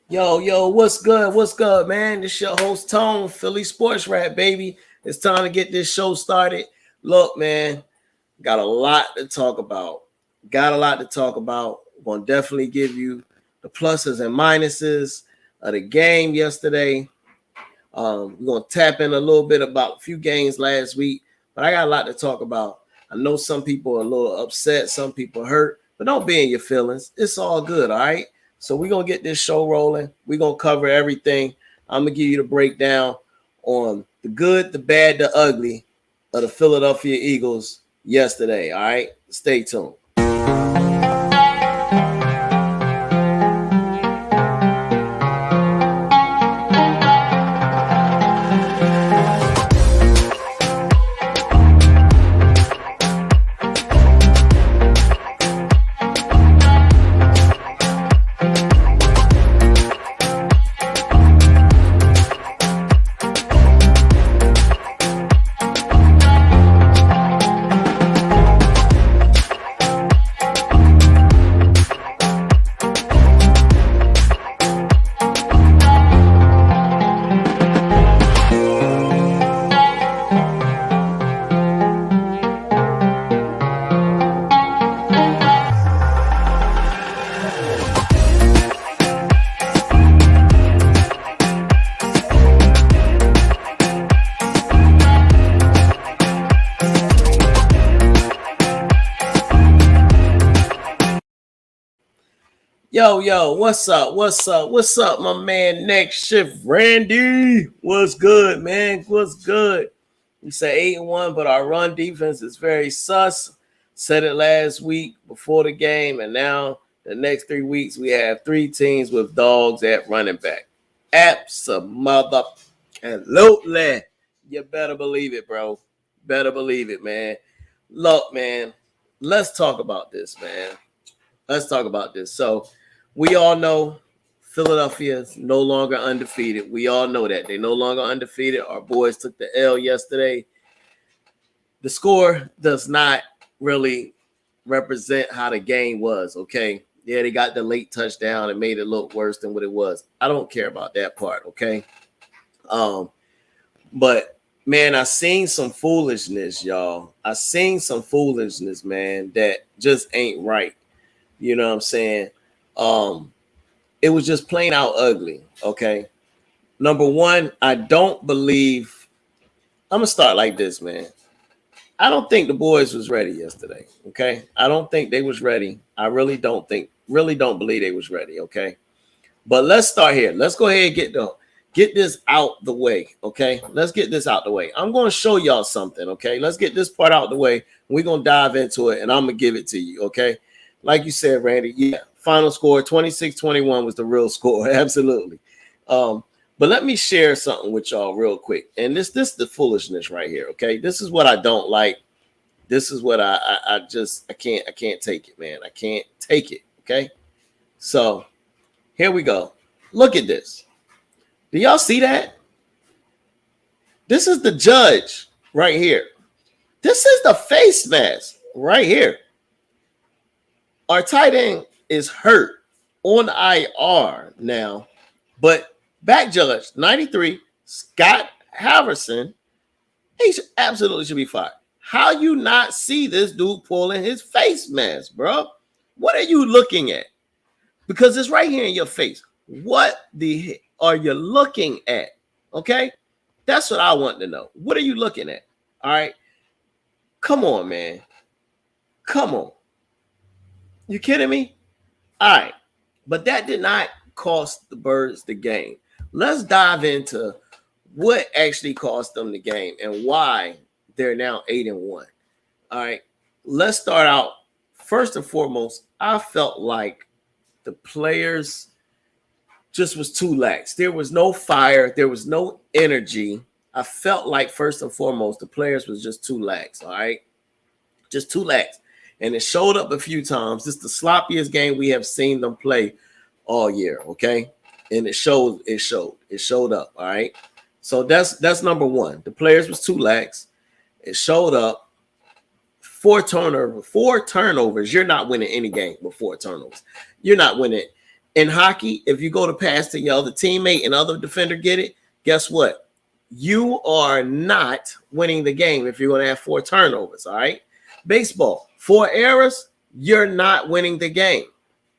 Yo, what's good? What's good, man? This your host Tone, Philly Sports Rap, baby. It's time to get this show started. Look, man, got a lot to talk about. Got a lot to talk about. We're gonna definitely give you the pluses and minuses of the game yesterday. We're gonna tap in a little bit about a few games last week, but I got a lot to talk about. I know some people are a little upset, some people hurt, but don't be in your feelings. It's all good, all right. So we're gonna get this show rolling. We're gonna cover everything. I'm gonna give you the breakdown on the good, the bad, the ugly of the Philadelphia Eagles yesterday. All right, stay tuned. Yo, what's up? What's up, my man? Next shift, Randy. What's good, man? What's good? We say 8-1, but our run defense is very sus. Said it last week before the game, and now the next 3 weeks we have three teams with dogs at running back. Absolutely. You better believe it, bro. Better believe it, man. Look, man, let's talk about this, man. Let's talk about this. So we all know Philadelphia is no longer undefeated. We all know that. They're no longer undefeated. Our boys took the L yesterday. The score does not really represent how the game was, okay? Yeah, they got the late touchdown and made it look worse than what it was. I don't care about that part, okay? But man, I seen some foolishness, y'all. I seen some foolishness, man, that just ain't right. You know what I'm saying? It was just plain out ugly. Okay. Number one, I don't believe I'm gonna start like this, man. I don't think the boys was ready yesterday. Okay. I don't think they was ready. I really don't believe they was ready. Okay. But let's start here. Let's go ahead and get this out the way. Okay. Let's get this out the way. I'm gonna show y'all something. Okay. Let's get this part out the way. We're gonna dive into it and I'm gonna give it to you. Okay. Like you said, Randy, yeah, final score 26-21 was the real score. Absolutely. But let me share something with y'all real quick. And this is the foolishness right here. Okay. This is what I don't like. This is what I can't take it, man. I can't take it. Okay. So here we go. Look at this. Do y'all see that? This is the judge right here. This is the face mask right here. Our tight end is hurt on IR now, but back judge 93, Scott Haverson, absolutely should be fired. How you not see this dude pulling his face mask, bro? What are you looking at? Because it's right here in your face. What the are you looking at? Okay, that's what I want to know. What are you looking at? All right, come on, man. Come on. You kidding me? All right. But that did not cost the Birds the game. Let's dive into what actually cost them the game and why they're now 8-1. All right. Let's start out. First and foremost, I felt like the players just was too lax. There was no fire. There was no energy. I felt like first and foremost, the players was just too lax. All right. Just too lax. And it showed up a few times. This is the sloppiest game we have seen them play all year, okay? And it showed up, all right? So that's number one. The players was too lax. It showed up. Four turnovers. You're not winning any game with four turnovers. You're not winning In hockey, if you go to pass to your other teammate and other defender get it, guess what? You are not winning the game if you're going to have 4 turnovers, all right? Baseball, 4 errors, you're not winning the game.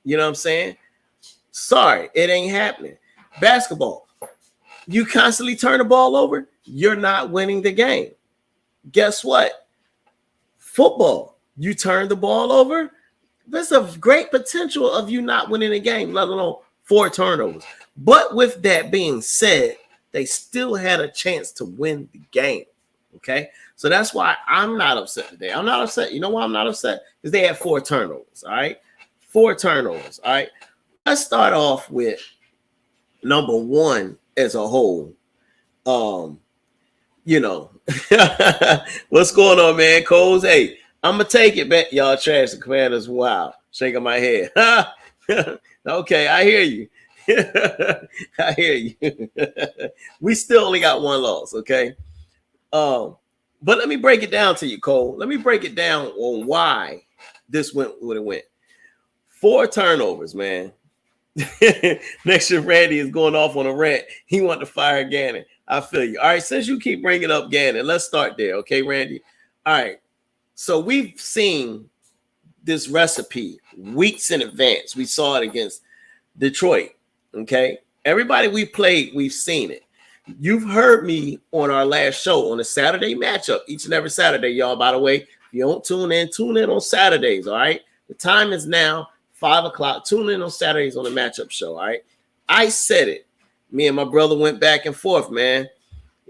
You know what I'm saying? Sorry, it ain't happening. Basketball, you constantly turn the ball over, you're not winning the game. Guess what? Football, you turn the ball over, there's a great potential of you not winning the game, let alone 4 turnovers. But with that being said, they still had a chance to win the game. Okay, so that's why I'm not upset today. I'm not upset. You know why I'm not upset? Because they had 4 turnovers. All right, 4 turnovers. All right, let's start off with number 1 as a whole. You know, what's going on, man? Coles, hey, I'm gonna take it back. Y'all trash the Commanders. Wow, shaking my head. Okay, I hear you. I hear you. We still only got 1 loss, okay? But let me break it down to you, Cole. Let me break it down on why this went what it went. 4 turnovers, man. Next year, Randy is going off on a rant. He wanted to fire Gannon. I feel you. All right, since you keep bringing up Gannon, let's start there, okay, Randy? All right, so we've seen this recipe weeks in advance. We saw it against Detroit, okay? Everybody we played, we've seen it. You've heard me on our last show on a Saturday matchup, each and every Saturday, y'all. By the way, if you don't tune in on Saturdays, all right? The time is now 5 o'clock. Tune in on Saturdays on the matchup show, all right? I said it. Me and my brother went back and forth, man.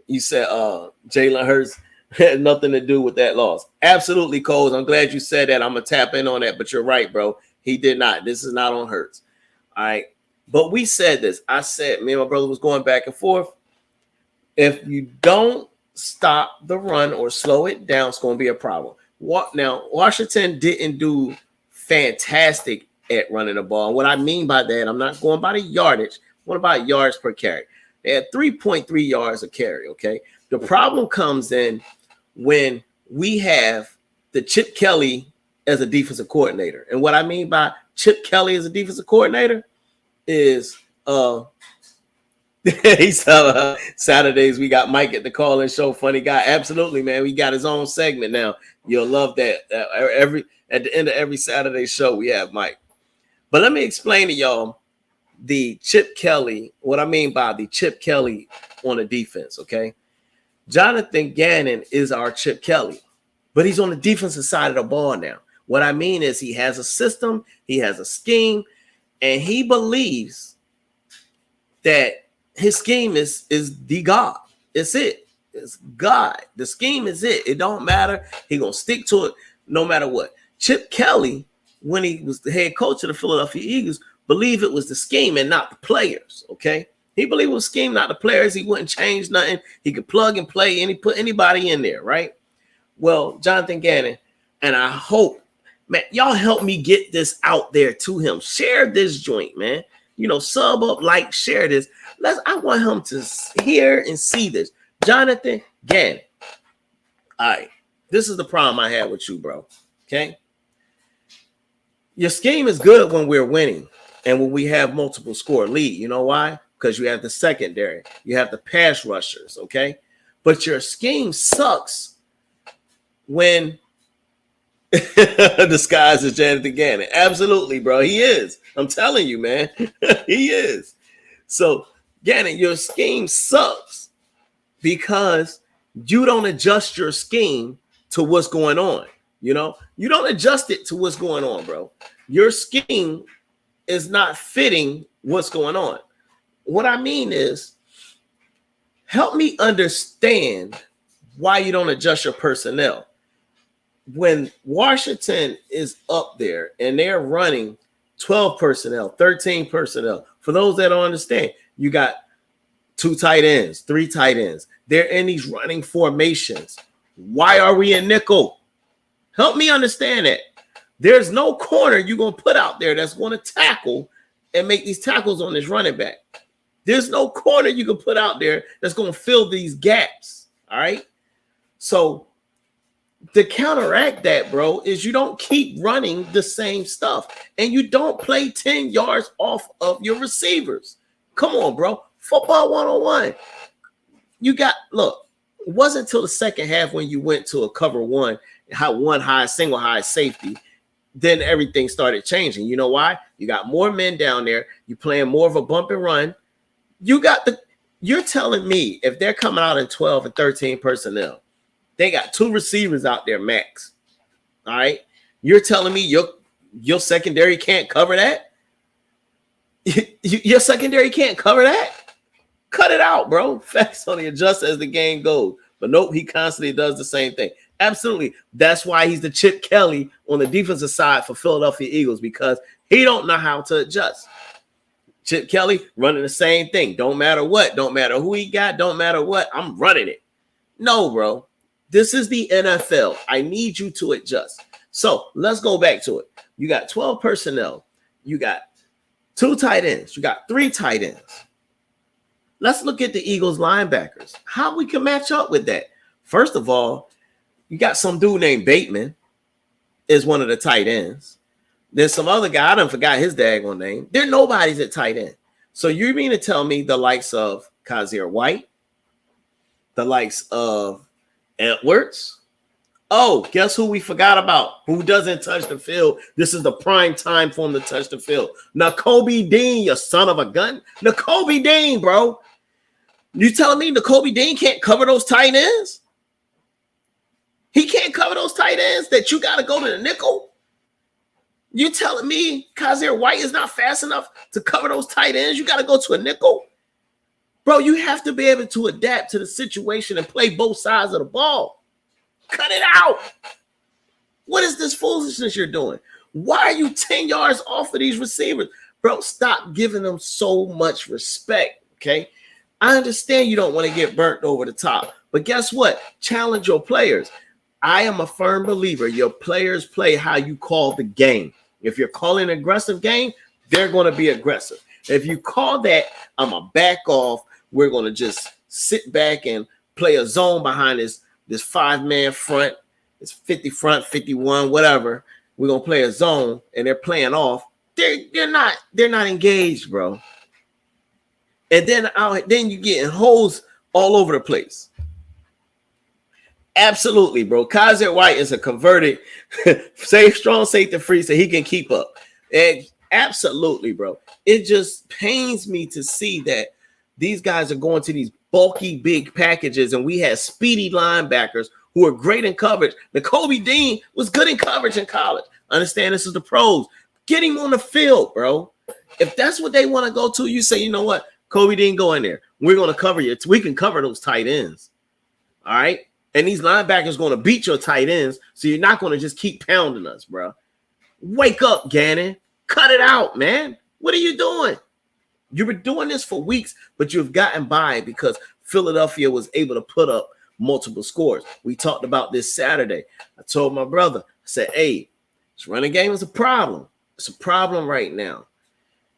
You said Jalen Hurts had nothing to do with that loss. Absolutely, Coles. I'm glad you said that. I'm going to tap in on that, but you're right, bro. He did not. This is not on Hurts, all right? But we said this. I said, me and my brother was going back and forth. If you don't stop the run or slow it down, it's going to be a problem. Now, Washington didn't do fantastic at running the ball. What I mean by that, I'm not going by the yardage. What about yards per carry? They had 3.3 yards a carry, okay? The problem comes in when we have the Chip Kelly as a defensive coordinator. And what I mean by Chip Kelly as a defensive coordinator is he's Saturdays we got Mike at the call-in show. Funny guy. Absolutely, man. We got his own segment now. You'll love that. At the end of every Saturday show, we have Mike. But let me explain to y'all the Chip Kelly, what I mean by the Chip Kelly on the defense, okay? Jonathan Gannon is our Chip Kelly, but he's on the defensive side of the ball now. What I mean is he has a system, he has a scheme, and he believes that his scheme is the God. It's it. It's God. The scheme is it. It don't matter. He gonna stick to it no matter what. Chip Kelly, when he was the head coach of the Philadelphia Eagles, believed it was the scheme and not the players. Okay, he believed it was scheme, not the players. He wouldn't change nothing. He could plug and play, and he put anybody in there, right? Well, Jonathan Gannon, and I hope, man, y'all help me get this out there to him. Share this joint, man. You know, sub up, like, share this. I want him to hear and see this. Jonathan Gannon. All right, this is the problem I had with you, bro. Okay, your scheme is good when we're winning and when we have multiple score lead. You know why? Because you have the secondary, you have the pass rushers. Okay, but your scheme sucks when disguised as Jonathan Gannon. Absolutely, bro. He is. I'm telling you, man. He is. So, Gannon, your scheme sucks because you don't adjust your scheme to what's going on. You know, you don't adjust it to what's going on, bro. Your scheme is not fitting what's going on. What I mean is, help me understand why you don't adjust your personnel. When Washington is up there and they're running 12 personnel, 13 personnel, for those that don't understand, you got 2 tight ends, 3 tight ends. They're in these running formations. Why are we in nickel? Help me understand that. There's no corner you're going to put out there that's going to tackle and make these tackles on this running back. There's no corner you can put out there that's going to fill these gaps. All right. So To counteract that, bro, is you don't keep running the same stuff and you don't play 10 yards off of your receivers. Come on, bro. Football 101. You got, look, it wasn't until the second half when you went to a cover one high, single high safety, then everything started changing. You know why? You got more men down there. You playing more of a bump and run. You're telling me if they're coming out in 12 and 13 personnel, they got two receivers out there max. All right. You're telling me your secondary can't cover that? Your secondary can't cover that? Cut it out, bro. Facts only adjust as the game goes. But nope, he constantly does the same thing. Absolutely. That's why he's the Chip Kelly on the defensive side for Philadelphia Eagles, because he don't know how to adjust. Chip Kelly running the same thing. Don't matter what. Don't matter who he got. Don't matter what. I'm running it. No, bro. This is the NFL. I need you to adjust. So let's go back to it. You got 12 personnel. You got 2 tight ends. You got 3 tight ends. Let's look at the Eagles linebackers. How we can match up with that? First of all, you got some dude named Bateman is one of the tight ends. There's some other guy. I done forgot his daggone name. There nobody's at tight end. So you mean to tell me the likes of Kazir White, the likes of Edwards? Oh, guess who we forgot about? Who doesn't touch the field? This is the prime time for him to touch the field. Nakobe Dean, you son of a gun. Nakobe Dean, bro. You telling me Nakobe Dean can't cover those tight ends? He can't cover those tight ends that you got to go to the nickel? You telling me Kazir White is not fast enough to cover those tight ends? You got to go to a nickel? Bro, you have to be able to adapt to the situation and play both sides of the ball. Cut it out. What is this foolishness you're doing? Why are you 10 yards off of these receivers? Bro, stop giving them so much respect, okay? I understand you don't want to get burnt over the top, but guess what? Challenge your players. I am a firm believer your players play how you call the game. If you're calling an aggressive game, they're going to be aggressive. If you call that, I'm going to back off, we're going to just sit back and play a zone behind this 5-man front, it's 50 front, 51, whatever. We're gonna play a zone, and they're playing off. They're not engaged, bro. And then you getting holes all over the place. Absolutely, bro. Kazir White is a converted strong safety free, so he can keep up. And absolutely, bro. It just pains me to see that these guys are going to these bulky, big packages, and we had speedy linebackers who are great in coverage. Nakobe Dean was good in coverage in college. Understand this is the pros. Get him on the field, bro. If that's what they want to go to, you say, you know what, Kobe Dean, go in there. We're going to cover you. We can cover those tight ends. All right? And these linebackers going to beat your tight ends, so you're not going to just keep pounding us, bro. Wake up, Gannon. Cut it out, man. What are you doing? You were doing this for weeks, but you've gotten by because Philadelphia was able to put up multiple scores. We talked about this Saturday. I told my brother, I said, hey, this running game is a problem. It's a problem right now.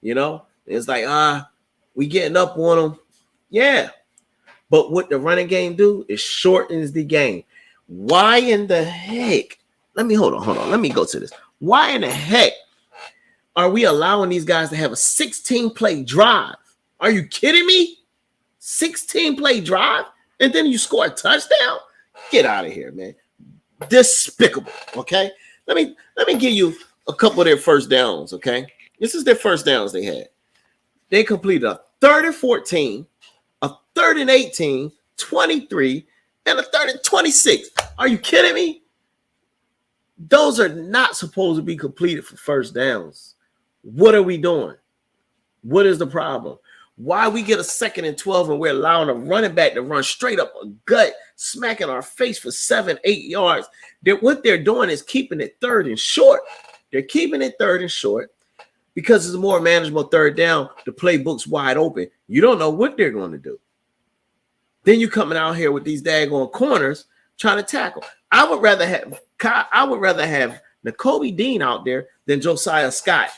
You know, it's like, we getting up on them. Yeah. But what the running game do is shortens the game. Why in the heck? Hold on. Let me go to this. Why in the heck are we allowing these guys to have a 16-play drive? Are you kidding me? 16-play drive? And then you score a touchdown? Get out of here, man. Despicable, okay? Let me give you a couple of their first downs, okay? This is their first downs they had. They completed a 3rd and 14, a 3rd and 18, 23, and a 3rd and 26. Are you kidding me? Those are not supposed to be completed for first downs. What are we doing? What is the problem? Why we get a 2nd and 12 and we're allowing a running back to run straight up a gut, smacking our face for 7-8 yards? What they're doing is keeping it 3rd and short. They're keeping it 3rd and short because it's a more manageable 3rd down. The playbook's wide open. You don't know what they're going to do. Then you coming out here with these daggone corners trying to tackle. I would rather have Nakobe Dean out there than Josiah Scott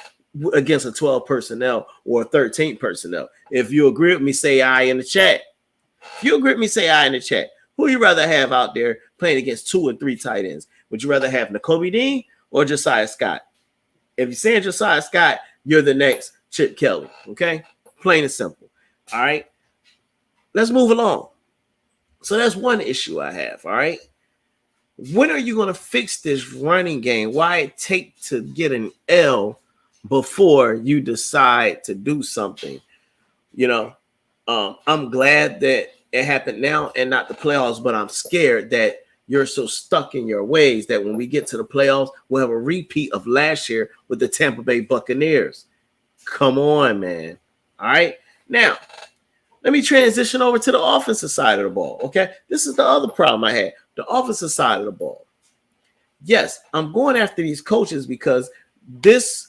against a 12 personnel or a 13 personnel. If you agree with me, say aye in the chat. If you agree with me, say aye in the chat. Who you rather have out there playing against 2 and 3 tight ends? Would you rather have Nakobe Dean or Josiah Scott? If you're saying Josiah Scott, you're the next Chip Kelly. Okay, plain and simple. All right, let's move along. So that's one issue I have. All right. When are you going to fix this running game? Why it take to get an L before you decide to do something? You know, I'm glad that it happened now and not the playoffs, but I'm scared that you're so stuck in your ways that when we get to the playoffs, we'll have a repeat of last year with the Tampa Bay Buccaneers. Come on, man. All right. Now, let me transition over to the offensive side of the ball. Okay. This is the other problem I had. The offensive side of the ball. Yes, I'm going after these coaches because this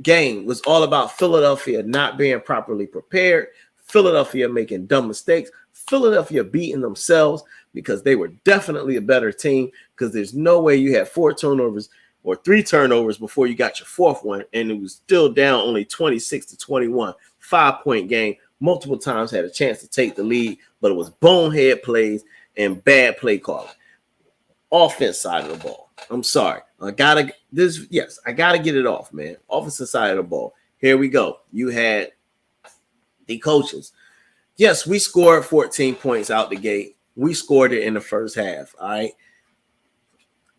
game was all about Philadelphia not being properly prepared, Philadelphia making dumb mistakes, Philadelphia beating themselves because they were definitely a better team, because there's no way you had 4 turnovers or 3 turnovers before you got your 4th one, and it was still down only 26-21, 5-point game. Multiple times had a chance to take the lead, but it was bonehead plays and bad play calling. Offense side of the ball. I'm sorry. I gotta get it off, man. Offensive side of the ball. Here we go. You had the coaches. Yes, we scored 14 points out the gate. We scored it in the first half. All right.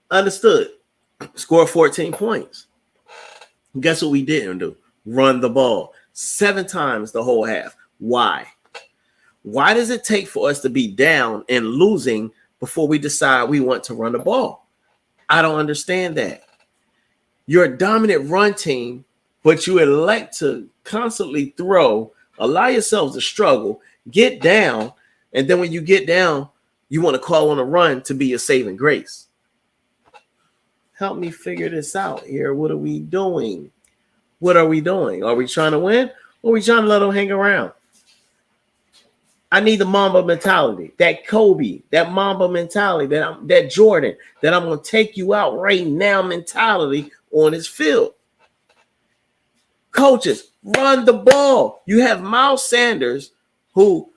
Understood. Score 14 points. Guess what we didn't do? Run the ball 7 times the whole half. Why? Why does it take for us to be down and losing before we decide we want to run the ball? I don't understand that. You're a dominant run team, but you elect to constantly throw, allow yourselves to struggle, get down, and then when you get down, you want to call on a run to be your saving grace. Help me figure this out here. What are we doing? What are we doing? Are we trying to win, or are we trying to let them hang around? I need the Mamba mentality, that Kobe, that Mamba mentality, that Jordan, that I'm going to take you out right now mentality on his field. Coaches, run the ball. You have Miles Sanders, who,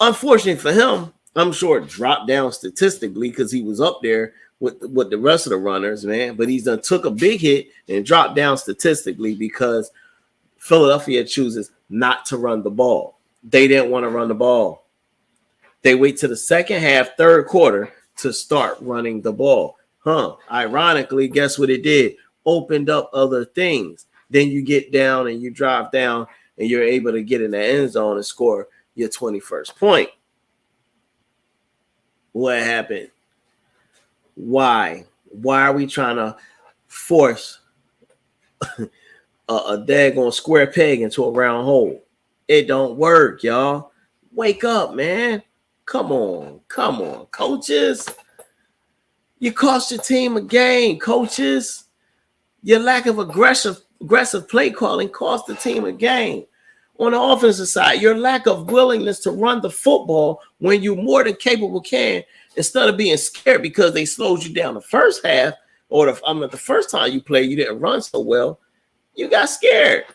unfortunately for him, I'm sure dropped down statistically because he was up there with the rest of the runners, man. But he's done took a big hit and dropped down statistically because Philadelphia chooses not to run the ball. They didn't want to run the ball. They wait to the second half, third quarter to start running the ball. Ironically, guess what it did? Opened up other things. Then you get down and you drive down and you're able to get in the end zone and score your 21st point. What happened? Why? Why are we trying to force a daggone square peg into a round hole? It don't work, y'all. Wake up, man. Come on, coaches. You cost your team a game, coaches. Your lack of aggressive play calling cost the team a game. On the offensive side, your lack of willingness to run the football when you more than capable can, instead of being scared because they slowed you down the first half, or the first time you played, you didn't run so well. You got scared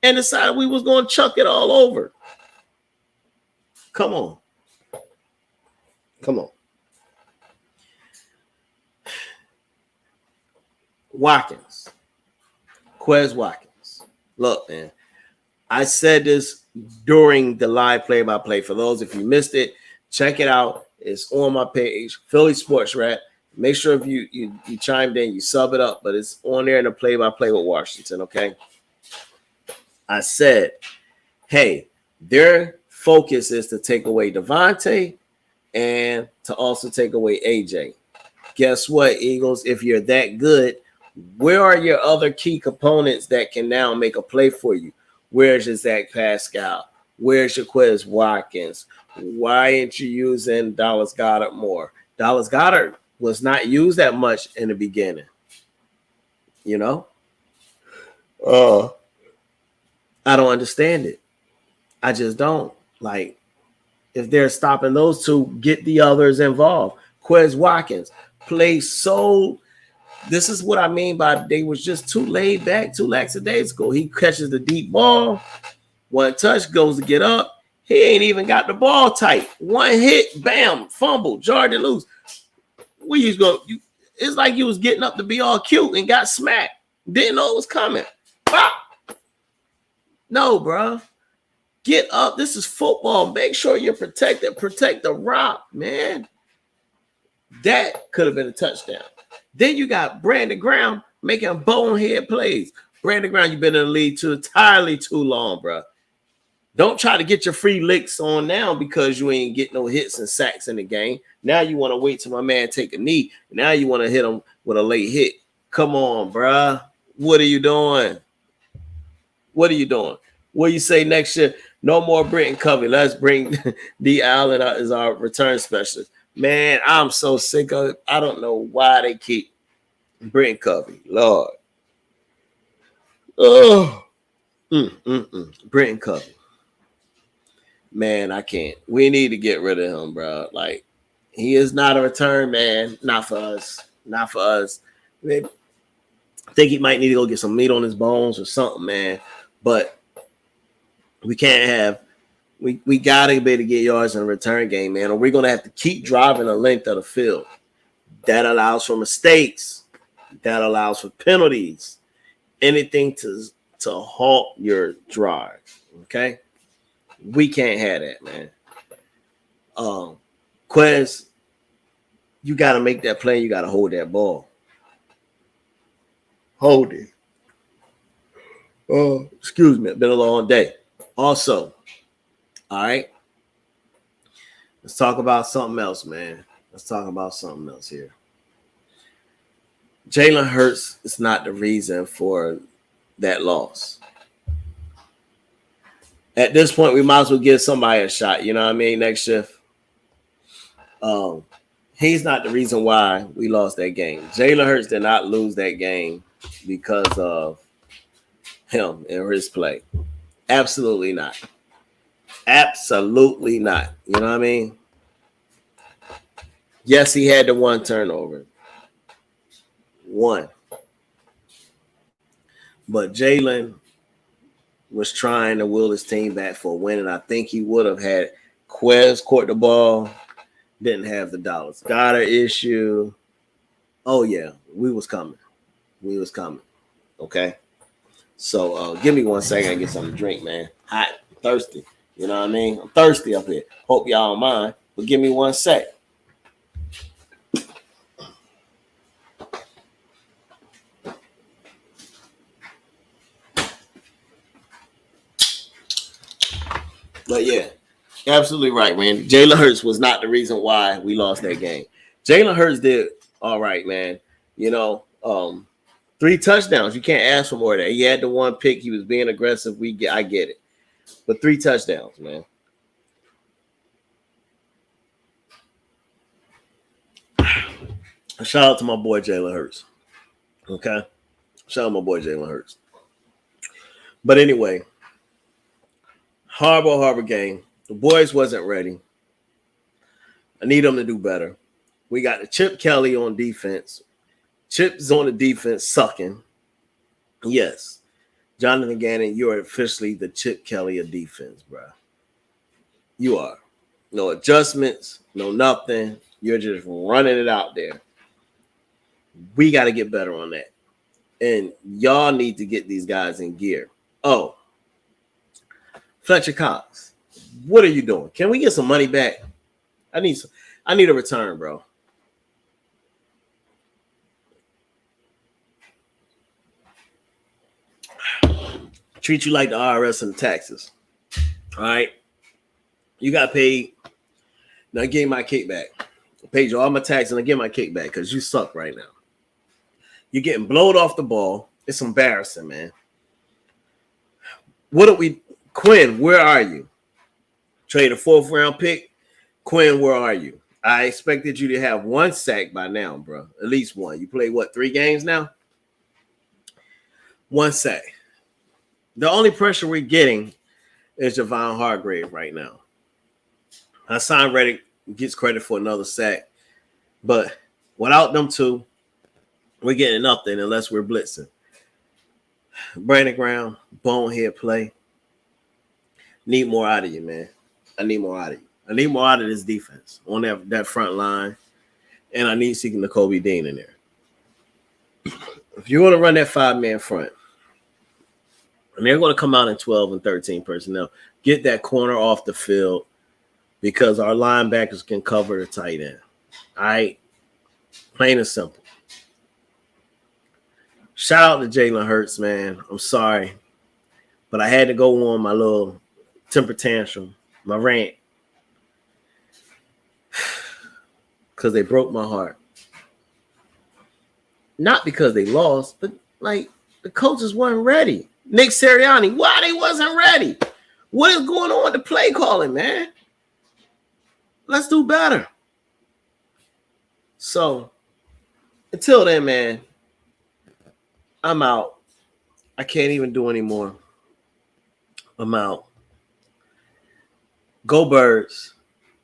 and decided we was going to chuck it all over. Come on. Watkins. Quez Watkins. Look, man, I said this during the live play-by-play. For those, if you missed it, check it out. It's on my page, Philly Sports Rat. Make sure if you chimed in, you sub it up, but it's on there in the play-by-play with Washington, okay? I said, hey, their focus is to take away Devontae and to also take away AJ. Guess what, Eagles? If you're that good, where are your other key components that can now make a play for you? Where's your Zach Pascal? Where's your Quez Watkins? Why ain't you using Dallas Goedert more? Dallas Goedert was not used that much in the beginning. You know? I don't understand it. I just don't. Like, if they're stopping those two, get the others involved. Quez Watkins plays so. This is what I mean by they was just too laid back, too lackadaisical. He catches the deep ball. One touch, goes to get up. He ain't even got the ball tight. One hit, bam, fumble, Jordan loose. Where you go? It's like you was getting up to be all cute and got smacked. Didn't know it was coming. Pop. No, bro. Get up. This is football. Make sure you're protected. Protect the rock, man. That could have been a touchdown. Then you got Brandon Graham making bonehead plays. Brandon Graham, you've been in the league entirely too long, bro. Don't try to get your free licks on now because you ain't getting no hits and sacks in the game. Now you want to wait till my man take a knee. Now you want to hit him with a late hit. Come on, bro. What are you doing? What are you doing? What do you say next year? No more Britton Covey. Let's bring D. Allen as our return specialist. Man, I'm so sick of it. I don't know why they keep Britton Covey. Lord. Oh. Britton Covey. Man, I can't. We need to get rid of him, bro. Like, he is not a return man. Not for us. Not for us. I think he might need to go get some meat on his bones or something, man. But we can't have. We gotta be able to get yards in a return game, man. Or we're gonna have to keep driving the length of the field. That allows for mistakes. That allows for penalties. Anything to halt your drive. Okay. We can't have that, man. Quez, you got to make that play. You got to hold that ball. Hold it. Oh, excuse me. It's been a long day. Also, all right. Let's talk about something else, man. Let's talk about something else here. Jalen Hurts is not the reason for that loss. At this point, we might as well give somebody a shot. You know what I mean? Next shift. He's not the reason why we lost that game. Jalen Hurts did not lose that game because of him and his play. Absolutely not. Absolutely not. You know what I mean? Yes, he had the one turnover. One. But Jalen was trying to will his team back for a win, and I think he would have had Quez caught the ball, didn't have the dollars. Got an issue. Oh, yeah, we was coming. We was coming. Okay? So give me 1 second and get something to drink, man. Hot, thirsty. You know what I mean? I'm thirsty up here. Hope y'all don't mind, but give me 1 sec. But yeah, absolutely right, man. Jalen Hurts was not the reason why we lost that game. Jalen Hurts did all right, man. You know, 3 touchdowns. You can't ask for more of that. He had the one pick. He was being aggressive. I get it. But 3 touchdowns, man. Shout out to my boy Jalen Hurts. Okay? Shout out to my boy Jalen Hurts. But anyway, horrible game. The boys wasn't ready. I need them to do better. We got the Chip Kelly on defense. Chip's on the defense sucking. Yes. Jonathan Gannon, you're officially the Chip Kelly of defense, bro. You are. No adjustments, no nothing. You're just running it out there. We got to get better on that. And y'all need to get these guys in gear. Oh, Fletcher Cox, what are you doing? Can we get some money back? I need a return, bro. Treat you like the IRS and the taxes. All right. You got paid. Now I gave my kickback. I paid you all my taxes and I get my kickback because you suck right now. You're getting blowed off the ball. It's embarrassing, man. Quinn, where are you? Trade a 4th round pick. Quinn, where are you? I expected you to have 1 sack by now, bro. At least 1. You played, 3 games now? 1 sack. The only pressure we're getting is Javon Hargrave right now. Hassan Reddick gets credit for another sack. But without them 2, we're getting nothing unless we're blitzing. Brandon Graham, bonehead play. Need more out of you, man. I need more out of you. I need more out of this defense on that front line. And I need seeking the Kobe Dean in there. If you want to run that 5-man front, and they're going to come out in 12 and 13 personnel, get that corner off the field because our linebackers can cover the tight end. All right? Plain and simple. Shout out to Jalen Hurts, man. I'm sorry, but I had to go on my little temper tantrum, my rant, because they broke my heart. Not because they lost, but like the coaches weren't ready. Nick Sirianni, why they wasn't ready? What is going on with the play calling, man? Let's do better. So, until then, man, I'm out. I can't even do anymore. I'm out. Go Birds.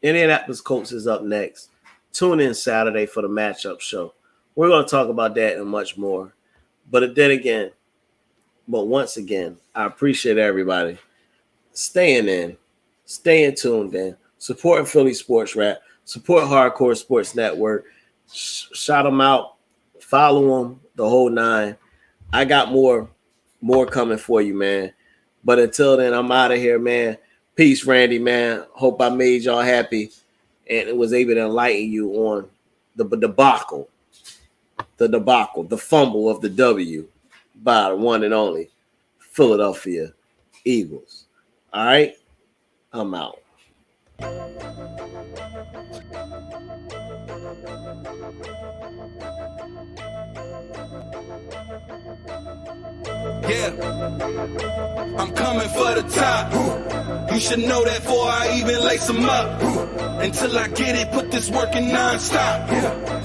Indianapolis Colts is up next. Tune in Saturday for the matchup show. We're going to talk about that and much more. But once again, I appreciate everybody staying in, staying tuned in, supporting Philly Sports Rap, support Hardcore Sports Network. Shout them out, follow them, the whole nine. I got more coming for you, man. But until then, I'm out of here, man. Peace, Randy, man. Hope I made y'all happy and it was able to enlighten you on the debacle, the fumble of the W by the one and only Philadelphia Eagles. All right? I'm out. Yeah, I'm coming for the top. You should know that before I even lace them up. Until I get it, put this work in non-stop.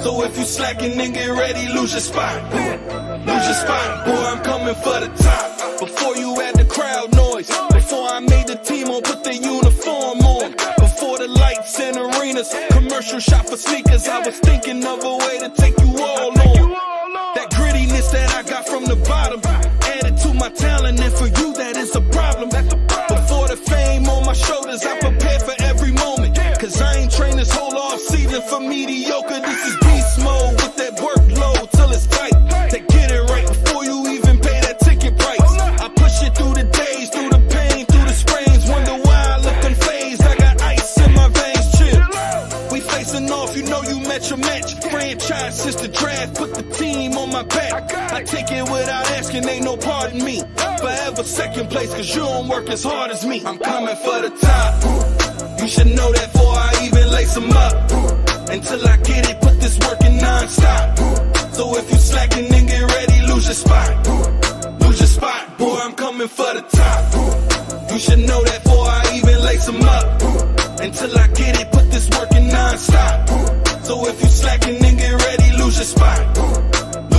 So if you slacking, then get ready, lose your spot. Lose your spot, boy, I'm coming for the top. Before you had the crowd noise, before I made the team on, put the uniform on. Before the lights in arenas, commercial shop for sneakers, I was thinking of a way to take you all on. That grittiness that I got from the bottom, added to my talent, and for you that is a problem. Before the fame on my shoulders, I prepared for every moment. Cause I ain't trained this whole off season for mediocre. This is beast mode with that workload till it's tight. To get it right before you even pay that ticket price. I push it through the days, through the pain, through the sprains. Wonder why I look unfazed. I got ice in my veins, chill. We facing off, you know you met your match. Franchise since the draft, put the team on my back. I take it without asking, ain't no pardon me. Forever second place, cause you don't work as hard as me. I'm coming for the top. You should know that before I even lace them up. Until I get it, put this work in non-stop. So if you slacking, then get ready, lose your spot. Lose your spot, boy, I'm coming for the top. You should know that before I even lace them up. Until I get it, put this work in non-stop. So if you slacking, then get ready, lose your spot.